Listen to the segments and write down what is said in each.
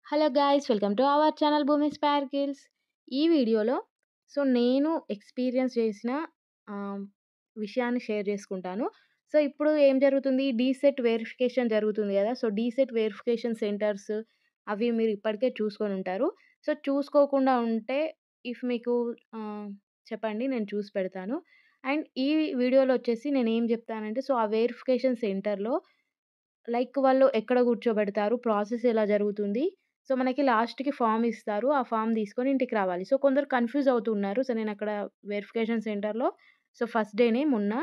Hello guys welcome to our channel భూమి sparkles. ఈ వీడియోలో నేను ఎక్స్పీరియన్స్ చేసిన ఆహ్, విషయాన్ని షేర్ చేసుకుంటాను. ఇప్పుడు ఏం జరుగుతుంది, డీసెట్ వెరిఫికేషన్ జరుగుతుంది కదా! డీసెట్ వెరిఫికేషన్ సెంటర్స్ అవి మీరు ఇప్పటికే చూసుకొని ఉంటారు. చూసుకోకుండా ఉంటే మీకు ఆహ్, చెప్పండి, నేను చూసి పెడతాను. అండ్ ఈ వీడియోలో వచ్చేసి నేనేం చెప్తానంటే, ఆ వెరిఫికేషన్ సెంటర్‌లో వాళ్ళు ఎక్కడ కూర్చోబెడతారు? ప్రాసెస్ ఎలా జరుగుతుంది? మనకి లాస్ట్‌కి ఫార్మ్ ఇస్తారు. ఆ ఫార్మ్ తీసుకొని ఇంటికి రావాలి. కొందరు కన్‌ఫ్యూజ్ అవుతున్నారు. నేనక్కడ వెరిఫికేషన్ సెంటర్‌లో ఫస్ట్ డేనే మొన్న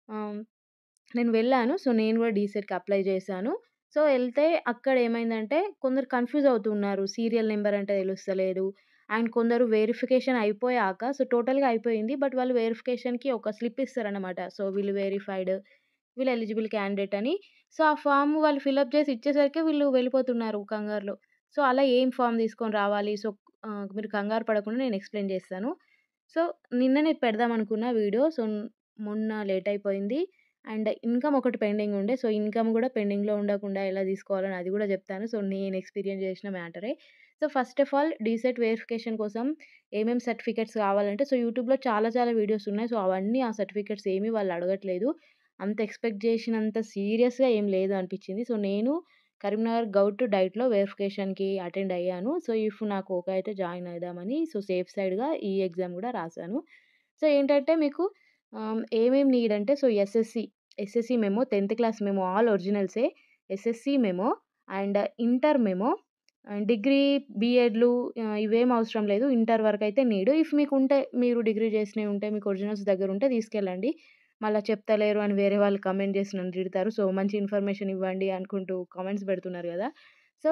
ఆహ్, నేను వెళ్ళాను. నేను కూడా డీసెట్‌కి అప్లై చేశాను. ఎళ్తే అక్కడ ఏమైందంటే కొందరు కన్‌ఫ్యూజ్ అవుతున్నారు. సీరియల్ నంబర్ అంటే తెలుస్తలేదు. అండ్ కొందరు వెరిఫికేషన్ అయిపోయాక టోటల్‌గా అయిపోయింది. బట్ వాళ్ళు వెరిఫికేషన్‌కి ఒక స్లిప్ ఇస్తారనమాట. వీళ్ళు వెరిఫైడ్, వీళ్ళు ఎలిజిబుల్ క్యాండిడేట్ అని. ఆ ఫార్మ్ వాళ్ళు ఫిలప్ చేసి ఇచ్చేసరికి వీళ్ళు వెళ్ళిపోతున్నారు కంగారులో. అలా ఏం ఫార్మ్ తీసుకొని రావాలి? మీరు కంగారు పడకుండా నేను ఎక్స్‌ప్లెయిన్ చేస్తాను. సో, నిన్ననే పెడదామనుకున్న వీడియో. మొన్న లేట్ అయిపోయింది. అండ్ ఇన్‌కమ్ ఒకటి పెండింగ్ ఉండే. ఇన్‌కమ్ గూడా పెండింగ్‌లో ఉండకుండా ఎలా తీసుకోవాలని అది గూడా జెప్తాను. నేను ఎక్స్‌పీరియన్స్ చేసిన మ్యాటరే. First of all DEECET verification కోసం ఏమేం సర్టిఫికేట్స్ కావాలంటే యూట్యూబ్‌లో చాలా చాలా వీడియోస్ ఉన్నాయి. అవన్నీ ఆ సర్టిఫికేట్స్ ఏమి వాళ్ళు అడగట్లేదు. అంత ఎక్స్‌పెక్ట్ జేసినంత సీరియస్‌గా ఏం లేదు అనిపిచ్చింది. నేను కరీంనగర్ గౌట్ డైట్‌లో వెరిఫికేషన్‌కి అటెండ్ అయ్యాను. ఇఫ్ నాకు ఓకే అయితే జాయిన్ అయిదామని సేఫ్ సైడ్‌గా ఈ ఎగ్జామ్ గూడా రాసాను. ఏంటంటే మీకు ఏమేం నీడ్ అంటే ఎస్ఎస్‌సి మెమో, 10థ్ క్లాస్ మెమో ఆల్ ఒరిజినల్సే. SSC memo and inter memo and degree, బీఎడ్‌లు ఇవేం అవసరం లేదు. ఇంటర్ వరకైతే నీడ్. ఇఫ్ మీకుంటే మీరు డిగ్రీ చేసినవి ఉంటే మీకు ఒరిజినల్స్ దగ్గరుంటే తీసుకెళ్ళండి. మళ్ళా చెప్తలేరు అని వేరే వాళ్ళు కామెంట్ చేసి నన్ను తిడతారు. మంచి ఇన్ఫర్మేషన్ ఇవ్వండి అనుకుంటూ కామెంట్స్ పెడుతున్నారు గదా! సో,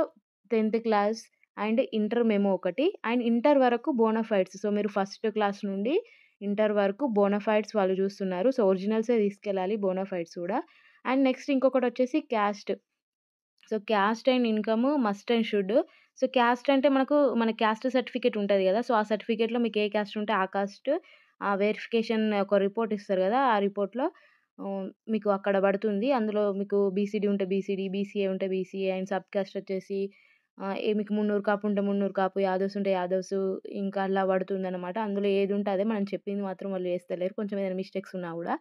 10థ్ క్లాస్ అండ్ ఇంటర్ మెమో ఒకటి అండ్ ఇంటర్ వరకు బోనాఫైడ్స్. మీరు ఫస్ట్ క్లాస్ నుండి ఇంటర్ వరకు బోనాఫైడ్స్ వాళ్ళు చూస్తున్నారు. ఒరిజినల్సే తీసుకెళ్ళాలి బోనాఫైడ్స్ కూడా. అండ్ నెక్స్ట్ ఇంకొకటొచ్చేసి caste. Caste and income must and should. Caste అంటే మన క్యాస్ట్ సర్టిఫికేట్ ఉంటది గదా! ఆ సర్టిఫికేట్‌లో మీకు ఏ క్యాస్ట్ ఉంటే ఆ కాస్ట్ వెరిఫికేషన్ ఒక రిపోర్ట్ ఇస్తారు గదా! ఆ రిపోర్ట్‌లో మీకు అక్కడ పడుతుంది. అందులో మీకు బీసీడీ ఉంటే బీసీడీ, బీసీఏ ఉంటే బీసీఏ అండ్ సబ్ కాస్ట్ వచ్చేసి మీకు మున్నూరు కాపు ఉంటే మున్నూరు కాపు, యాదవ్స్ ఉంటే యాదవ్స్ ఇంకా అలా పడుతుందనమాట. అందులో ఏది ఉంటే అదే, మనం చెప్పింది మాత్రం వాళ్ళు చేస్తలేరు. కొంచెం ఏదైనా మిస్టేక్స్ ఉన్నా గూడా.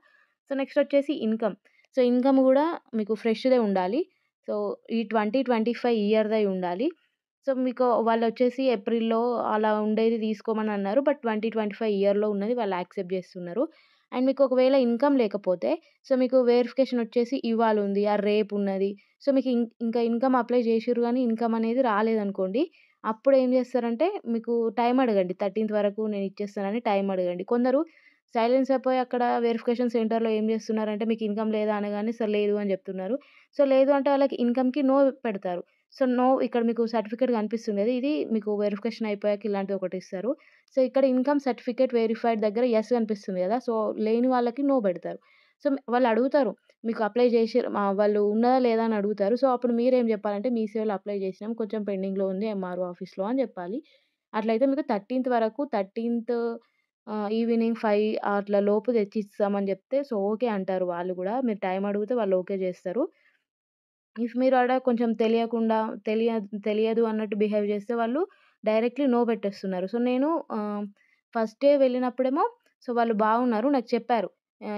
నెక్స్ట్ వచ్చేసి ఇన్‌కమ్. ఇన్‌కమ్ గూడా మీకు ఫ్రెష్‌దే ఉండాలి. సో, ఈ 2025 ఇయర్‌దై ఉండాలి. మీకు వాళ్ళొచ్చేసి ఏప్రిల్‌లో అలా ఉండేది తీసుకోమని అన్నారు. బట్ 2025 ఇయర్‌లో ఉన్నది వాళ్ళు యాక్సెప్ట్ చేస్తున్నారు. అండ్ మీకు ఒకవేళ ఇన్‌కమ్ లేకపోతే మీకు వెరిఫికేషన్ వచ్చేసి ఇవాళ ఉంది, రేపున్నది. మీకు ఇంకా ఇన్‌కమ్ అప్లై చేసిర్రు గానీ ఇన్‌కమ్ అనేది రాలేదనుకోండి. అప్పుడు ఏం చేస్తారంటే మీకు టైం అడగండి. 13థ్ వరకు నేను ఇచ్చేస్తానని టైం అడగండి. కొందరు సైలెన్స్ అయిపోయి అక్కడ వెరిఫికేషన్ సెంటర్‌లో ఏం చేస్తున్నారంటే మీకు ఇన్‌కమ్ లేదా అనగానే లేదు అని చెప్తున్నారు. లేదు అంటే వాళ్ళకి ఇన్‌కమ్‌కి నో పెడతారు. నో ఇక్కడ మీకు సర్టిఫికేట్ కనిపిస్తుంది కదా! ఇది మీకు వెరిఫికేషన్ అయిపోయాక ఇలాంటిది ఒకటిస్తారు. ఇక్కడ ఇన్‌కమ్ సర్టిఫికేట్ వెరిఫైడ్ దగ్గర యెస్ కనిపిస్తుంది కదా! లేని వాళ్ళకి నో పెడతారు. వాళ్ళు అడుగుతారు. మీకు అప్లై చేసిర్రు వాళ్ళు ఉన్నదా లేదా అని అడుగుతారు. అప్పుడు మీరేం చెప్పాలంటే మీ సేవలో అప్లై చేసినాం. కొంచెం పెండింగ్‌లో ఉంది ఎంఆర్ఓ ఆఫీస్‌లో అని చెప్పాలి. అట్లయితే మీకు 13థ్ వరకు 13థ్ ఈవినింగ్ 5 అట్లా లోపు తెచ్చిస్తామని చెప్తే ఓకే అంటారు వాళ్ళు గూడా. మీరు టైం అడిగితే వాళ్ళు ఓకే చేస్తారు. ఇఫ్ మీరు ఆడ కొంచెం తెలియకుండా తెలియదు అన్నట్టు బిహేవ్ చేస్తే వాళ్ళు డైరెక్ట్‌లీ నో పెట్టేస్తున్నారు. నేను ఫస్ట్ డే వెళ్ళినప్పుడేమో వాళ్ళు బాగున్నారు. నాకు చెప్పారు.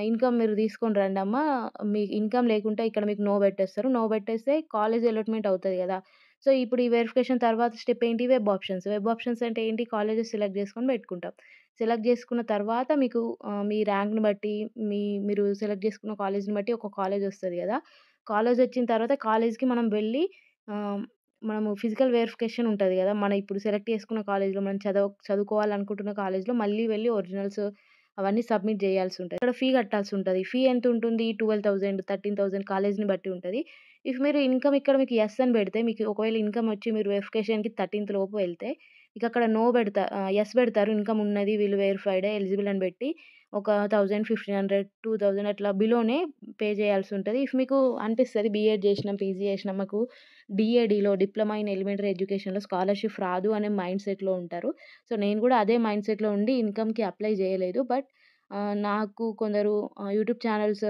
ఇన్‌కమ్ మీరు తీసుకొని రండమ్మా. మీ ఇన్‌కమ్ లేకుంటే ఇక్కడ మీకు నో పెట్టేస్తారు. నో పెట్టేస్తే కాలేజ్ అలాట్‌మెంట్ అవుతది గదా! ఇప్పుడు ఈ వెరిఫికేషన్ తర్వాత స్టెప్ ఏంటి? Web options. వెబ్ ఆప్షన్స్ అంటే ఏంటి? కాలేజెస్ సెలెక్ట్ చేసుకొని పెట్టుకుంటాం. సెలెక్ట్ చేసుకున్న తర్వాత మీకు మీ ర్యాంక్‌ని బట్టి మీరు సెలెక్ట్ చేసుకున్న కాలేజ్‌ని బట్టి ఒక కాలేజ్ వస్తది గదా! కాలేజొచ్చిన తర్వాత కాలేజ్‌కి మనం వెళ్ళి ఆహ్, మనము ఫిజికల్ వెరిఫికేషన్ ఉంటది గదా! మనం ఇప్పుడు సెలెక్ట్ చేసుకున్న కాలేజ్‌లో మనం చదువుకోవాలనుకుంటున్న కాలేజ్‌లో మళ్ళీ వెళ్లి ఒరిజినల్స్ అవన్నీ సబ్మిట్ జేయాల్సుంటది. అక్కడ ఫీ కట్టాల్సుంటది. ఫీ ఎంతుంటుంది? 12,000, 13,000 కాలేజ్‌ని బట్టి ఉంటది. ఇఫ్ మీరు ఇన్‌కమ్ ఇక్కడ మీకు యెస్ అని పెడితే మీకు ఒకవేళ ఇన్‌కమ్ వచ్చి మీరు వెరిఫికేషన్‌కి 13థ్ లోపు వెళ్తే మీకక్కడ నో యెస్ పెడతారు. ఇన్‌కమ్ ఉన్నది, వీళ్ళు వెరిఫైడే, ఎలిజిబుల్ అని బెట్టి ఒక 1000, 1500, 2000 అట్లా బిలోనే పే చేయాల్సుంటది. ఇఫ్ మీకు అనిపిస్తది బీఎడ్ జేసినాం, పీజీ జేసినాం, మాకు డీఏడీలో డిప్లొమా ఇన్ ఎలిమెంటరీ ఎడ్యుకేషన్‌లో స్కాలర్‌షిప్ రాదు అనే మైండ్ సెట్‌లో ఉంటారు. నేను గూడా అదే మైండ్ సెట్‌లో ఉండి ఇన్‌కమ్‌కి అప్లై జేయలేదు. బట్ నాకు కొందరు యూట్యూబ్ ఛానెల్స్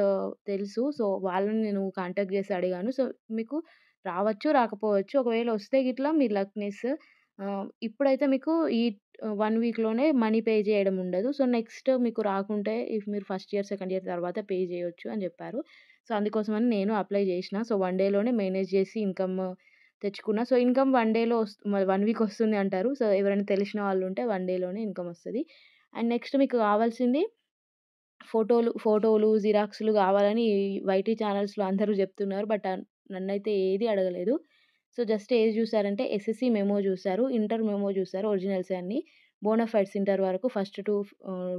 తెలుసు. వాళ్ళని నేను కాంటాక్ట్ జేసి అడిగాను. మీకు రావచ్చు, రాకపోవచ్చు. ఒకవేళ వస్తే గిట్లా మీ లక్‌నెస్. ఇప్పుడైతే మీకు ఈ 1 వీక్‌లోనే మనీ పే చేయడం ఉండదు. సో, నెక్స్ట్ మీకు రాకుంటే మీరు ఫస్ట్ ఇయర్, సెకండ్ ఇయర్ తర్వాత పే చేయొచ్చు అని జెప్పారు. సో, అందుకోసమని నేను అప్లై జేషిన. సో, 1 డేలోనే మేనేజ్ జేసి ఇన్‌కమ్ తెచ్చుకున్నా. సో, ఇన్‌కమ్ 1 డేలో 1 వీక్ వస్తుంది అంటారు. సో, ఎవరైనా తెలిసిన వాళ్ళుంటే 1 డేలోనే ఇన్‌కమ్ వస్తది. అండ్ నెక్స్ట్ మీకు కావాల్సింది ఫోటోలు, జిరాక్స్‌లు గావాలని వైటీ ఛానల్స్‌లో అందరూ జెప్తున్నారు. బట్ నన్నైతే ఏది అడగలేదు. సో, జస్ట్ ఏది జూసారంటే ఎస్ఎస్‌సి మెమో జూసారు, ఇంటర్ మెమో జూసారు ఒరిజినల్సే అన్నీ. బోనాఫైడ్స్ ఇంటర్ వరకు first to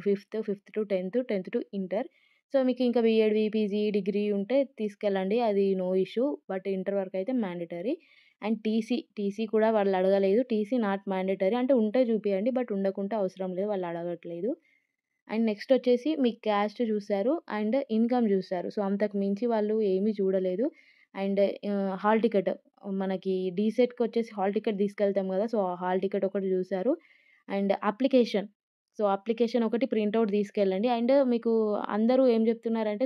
fifth, fifth to 10థ్, 10థ్ టు ఇంటర్. సో, మీకింకా బీఎడ్, పీజీ, డిగ్రీ ఉంటే తీసుకెళ్ళండి. అది నో ఇష్యూ. బట్ ఇంటర్ వరకైతే మ్యాండేటరీ. అండ్ టీసీ కూడా వాళ్ళు అడగలేదు. TC not mandatory. అంటే ఉంటే జూపియండి. బట్ ఉండకుంటే అవసరం లేదు. వాళ్ళు అడగట్లేదు. అండ్ నెక్స్ట్ వచ్చేసి మీ క్యాస్ట్ జూసారు. అండ్ ఇన్‌కమ్ జూసారు. సో, అంతకు మించి వాళ్ళు ఏమీ చూడలేదు. అండ్ హాల్ టికెట్ మనకి డీసెట్‌కొచ్చేసి హాల్ టికెట్ తీసుకెళ్తాం గదా! సో, ఆ హాల్ టికెట్ ఒకటి జూసారు. And application. సో, అప్లికేషన్ ఒకటి ప్రింటౌట్ తీసుకెళ్ళండి. అండ్ మీకు అందరూ ఏం జెప్తున్నారంటే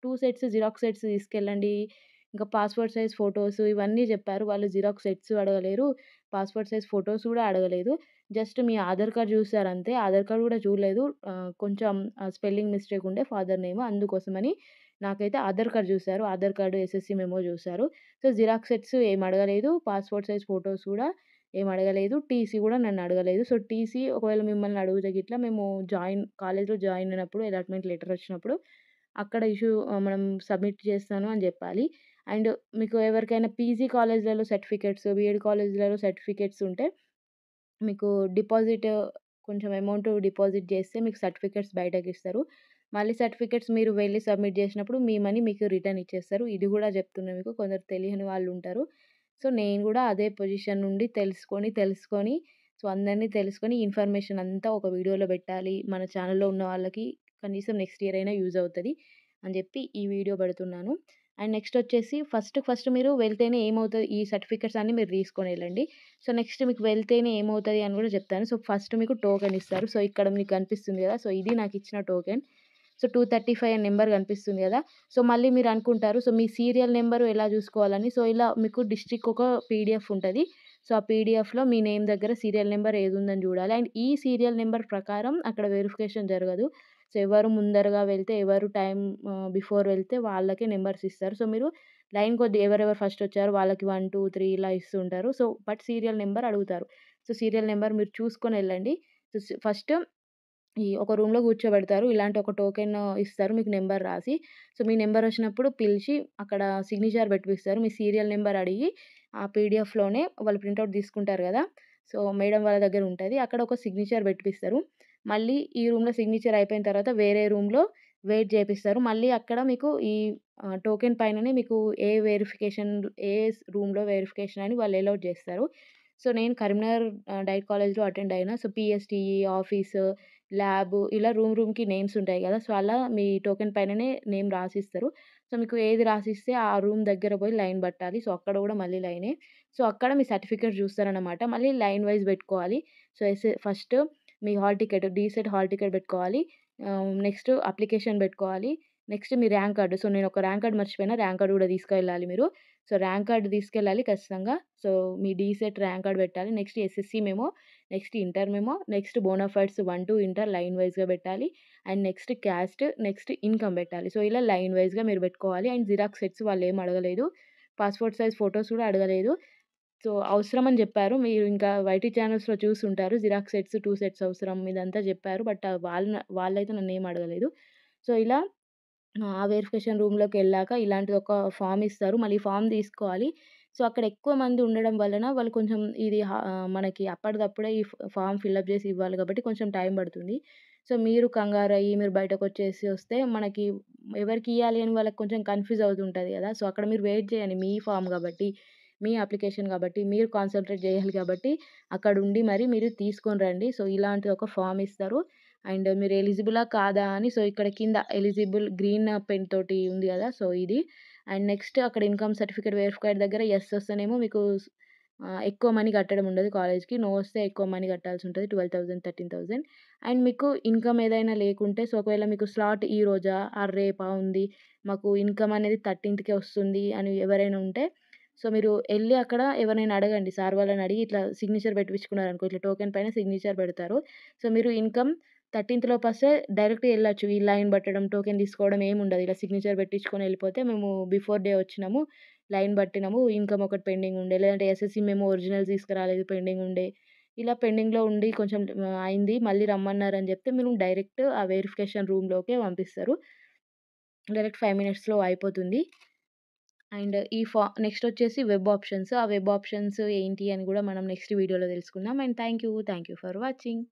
2 సెట్స్ జిరాక్స్ సెట్స్ తీసుకెళ్ళండి. ఇంకా పాస్‌పోర్ట్ సైజ్ ఫోటోస్ ఇవన్నీ జెప్పారు. వాళ్ళు జిరాక్స్ సెట్స్ అడగలేరు. పాస్‌పోర్ట్ సైజ్ ఫోటోస్ గూడా అడగలేదు. జస్ట్ మీ ఆధార్ కార్డ్ జూసారంతే. ఆధార్ కార్డ్ గూడా చూడలేదు. కొంచెం స్పెల్లింగ్ మిస్టేక్ ఉండే ఫాదర్ నేమ్ అందుకోసమని నాకైతే ఆధార్ కార్డ్ జూసారు. ఆధార్ కార్డ్, ఎస్ఎస్‌సి మెమో జూసారు. సో, జిరాక్స్ సెట్స్ ఏమి అడగలేదు. పాస్‌పోర్ట్ సైజ్ ఫోటోస్ గూడా ఏమి అడగలేదు. టీసీ గూడా నన్ను అడగలేదు. సో, టీసీ ఒకవేళ మిమ్మల్ని అడిగితే గిట్ల మేము కాలేజ్‌లో జాయిన్ అయినప్పుడు అలాట్‌మెంట్ లెటర్ వచ్చినప్పుడు అక్కడ మనం సబ్మిట్ చేస్తాను అని జెప్పాలి. అండ్ మీకు ఎవరికైనా పీజీ కాలేజ్‌లలో సర్టిఫికేట్స్, బీఎడ్ కాలేజ్‌లలో సర్టిఫికేట్స్ ఉంటే మీకు డిపాజిట్ కొంచెం అమౌంట్ డిపాజిట్ చేస్తే మీకు సర్టిఫికేట్స్ బయటకిస్తారు. మళ్ళీ సర్టిఫికేట్స్ మీరు వెళ్లి సబ్మిట్ చేసినప్పుడు మీ మనీ మీకు రిటర్న్ ఇచ్చేస్తారు. ఇది గూడా చెప్తున్నా మీకు. కొందరు తెలియని వాళ్ళుంటారు. సో, నేను గూడా అదే పొజిషన్ నుండి తెలుసుకొని సో, అందరిని తెలుసుకొని ఇన్ఫర్మేషన్ అంతా ఒక వీడియోలో పెట్టాలి. మన ఛానెల్‌లో ఉన్న వాళ్ళకి కనీసం నెక్స్ట్ ఇయర్ అయినా యూజ్ అవుతది అని జెప్పి ఈ వీడియో పెడుతున్నాను. అండ్ నెక్స్ట్ వచ్చేసి ఫస్ట్ మీరు వెళ్తేనే ఏమవుతది ఈ సర్టిఫికేట్స్ అన్నీ మీరు తీసుకొనెళ్ళండి. సో, నెక్స్ట్ మీకు వెళ్తేనే ఏమవుతది అని గూడా జెప్తాను. సో, ఫస్ట్ మీకు టోకెన్ ఇస్తారు. సో, ఇక్కడ మీకు కనిపిస్తుంది గదా! సో, ఇది నాకిచ్చిన టోకెన్. సో, 235 అని నంబర్ కనిపిస్తుంది గదా! సో, మళ్ళీ మీరనుకుంటారు సో, మీ సీరియల్ నంబర్ ఎలా జూసుకోవాలని. సో, ఇలా మీకు డిస్ట్రిక్ట్ ఒక పీడీఎఫ్ ఉంటది. సో, ఆ పీడీఎఫ్‌లో మీ నేమ్ దగ్గర సీరియల్ నంబర్ ఏదుందని జూడాలి. అండ్ ఈ సీరియల్ నంబర్ ప్రకారం అక్కడ వెరిఫికేషన్ జరగదు. సో, ఎవరు ముందరగా వెళ్తే, ఎవరు బిఫోర్ వెళ్తే వాళ్ళకే నంబర్స్ ఇస్తారు. సో, మీరు లైన్ కొద్దీ ఎవరెవరు ఫస్ట్ వచ్చారో వాళ్ళకి 1, 2, 3 ఇలా ఇస్తూ ఉంటారు. సో, బట్ సీరియల్ నంబర్ అడుగుతారు. సో, సీరియల్ నంబర్ మీరు చూసుకొనెళ్ళండి. ఫస్ట్ ఒక రూమ్‌లో కూర్చోబెడతారు. ఇలాంటి ఒక టోకెన్ ఇస్తారు మీకు నంబర్ రాసి. సో, మీ నంబర్ వచ్చినప్పుడు పిలిచి అక్కడ సిగ్నేచర్ పెట్టిపిస్తారు. మీ సీరియల్ నంబర్ అడిగి ఆ పీడీఎఫ్‌లోనే వాళ్ళు ప్రింటౌట్ తీసుకుంటారు గదా! సో, మేడం వాళ్ళ దగ్గర ఉంటది. అక్కడ ఒక సిగ్నేచర్ పెట్టిపిస్తారు. మళ్ళీ ఈ రూమ్‌లో సిగ్నేచర్ అయిపోయిన తర్వాత వేరే రూమ్‌లో వెయిట్ చేపిస్తారు. మళ్ళీ అక్కడ మీకు ఈ టోకెన్ పైననే మీకు ఏ రూమ్‌లో వెరిఫికేషన్ అని వాళ్ళు అలౌట్ చేస్తారు. సో, నేను కరీంనగర్ డైట్ కాలేజ్‌లో అటెండ్ అయినా. సో, పీఎస్‌టీఈ ఆఫీసు, ల్యాబు ఇలా రూమ్‌కి నేమ్స్ ఉంటాయి గదా! సో, అలా మీ టోకెన్ పైననే నేమ్ రాసిస్తారు. సో, మీకు ఏది రాసిస్తే ఆ రూమ్ దగ్గర పోయి లైన్ బట్టాలి. సో, అక్కడ గూడా మళ్ళీ లైనే. సో, అక్కడ మీ సర్టిఫికేట్ చూస్తారనమాట. మళ్ళీ లైన్ వైస్ పెట్టుకోవాలి. సో, ఫస్ట్ మీ hall ticket DEECET hall ticket పెట్టుకోవాలి. నెక్స్ట్ అప్లికేషన్ పెట్టుకోవాలి. నెక్స్ట్ మీ ర్యాంక్ కార్డ్. సో, నేనొక ర్యాంక్ కార్డ్ మర్చిపోయినా. ర్యాంక్ కార్డ్ గూడా తీసుకెళ్ళాలి మీరు. సో, ర్యాంక్ కార్డ్ తీసుకెళ్ళాలి ఖచ్చితంగా. సో, మీ డీసెట్ ర్యాంక్ కార్డ్ పెట్టాలి. Next SSC memo, next inter memo, next bonafides 1-2 inter line వైస్‌గా పెట్టాలి. And next caste, next income పెట్టాలి. సో, ఇలా లైన్ వైస్‌గా మీరు పెట్టుకోవాలి. అండ్ జిరాక్స్ సెట్స్ వాళ్ళేమి అడగలేదు. పాస్‌పోర్ట్ సైజ్ ఫోటోస్ కూడా అడగలేదు. సో, అవసరమని జెప్పారు. మీరు ఇంకా వైటీ ఛానల్స్‌లో చూసుంటారు. జిరాక్స్ సెట్స్ 2 సెట్స్ అవసరం ఇదంతా జెప్పారు. బట్ వాళ్ళైతే నన్నేమి అడగలేదు. సో, ఇలా ఆ వెరిఫికేషన్ రూమ్‌లోకెళ్ళాక ఇలాంటిది ఒక ఫార్మ్ ఇస్తారు. మళ్ళీ ఈ ఫార్మ్ తీసుకోవాలి. సో, అక్కడ ఎక్కువ మంది ఉండడం వలన వాళ్ళు కొంచెం మనకి అప్పటిదప్పుడే ఈ ఫార్మ్ ఫిలప్ జేసి ఇవ్వాలి కాబట్టి కొంచెం టైం పడుతుంది. సో, మీరు కంగారయ్యి మీరు బయటకొచ్చేసి వస్తే మనకి ఎవరికియ్యాలి అని వాళ్ళకి కొంచెం కన్‌ఫ్యూజ్ అవుతుంటది గదా! సో, అక్కడ మీరు వెయిట్ జేయండి. మీ ఫార్మ్ గాబట్టి, మీ అప్లికేషన్ గాబట్టి, మీరు కాన్సంట్రేట్ జేయాలి గాబట్టి అక్కడుండి మరి మీరు తీసుకొని రండి. సో, ఇలాంటి ఒక ఫార్మ్ ఇస్తారు. అండ్ మీరు ఎలిజిబులా కాదా అని సో, ఇక్కడ కింద ఎలిజిబుల్ గ్రీన్ పెన్ తోటి ఉంది గదా! సో, ఇది. అండ్ నెక్స్ట్ అక్కడ ఇన్‌కమ్ సర్టిఫికేట్ వెరిఫైడ్ దగ్గర యెస్ వస్తేనేమో మీకు ఎక్కువ మనీ కట్టడం ఉండదు కాలేజ్‌కి. నో వస్తే ఎక్కువ మనీ కట్టాల్సుంటది. 12,000, 13,000 అండ్ మీకు ఇన్‌కమ్ ఏదైనా లేకుంటే సో, ఒకవేళ మీకు స్లాట్ ఈ రోజా? రేపా ఉంది. మాకు ఇన్‌కమ్ అనేది 13కే వస్తుంది అని ఎవరైనా ఉంటే సో, మీరు ఎళ్లి అక్కడ ఎవరినైనా అడగండి. సార్ వాళ్ళని అడిగి ఇట్లా సిగ్నేచర్ పెట్టిపించుకున్నారనుకో, ఇట్లా టోకెన్ పైన సిగ్నేచర్ పెడతారు. సో, మీరు ఇన్‌కమ్ 13థ్ లోపొస్తే డైరెక్ట్‌గా ఎళ్ళొచ్చు. ఈ లైన్ పట్టడం, టోకెన్ తీసుకోవడం ఏముండదు. ఇలా సిగ్నేచర్ పెట్టించుకొని ఎళ్ళిపోతే మేము బిఫోర్ డే వచ్చినాము, లైన్ పట్టినాము, ఇన్‌కమ్ ఒకటి పెండింగ్ ఉండే, లేదంటే ఎస్ఎస్‌సీ మెమో ఒరిజినల్స్ తీసుకురాలేదు పెండింగ్ ఉండే, ఇలా పెండింగ్‌లో ఉండి కొంచెం అయింది. మళ్ళీ రమ్మన్నారని చెప్తే మీరు డైరెక్ట్ ఆ వెరిఫికేషన్ రూమ్‌లోకే పంపిస్తారు. డైరెక్ట్ 5 మినిట్స్‌లో అయిపోతుంది. అండ్ నెక్స్ట్ వచ్చేసి వెబ్ ఆప్షన్స్. ఆ వెబ్ ఆప్షన్స్ ఏంటి అని గూడా మనం నెక్స్ట్ వీడియోలో తెలుసుకుందాం. And thank you for watching.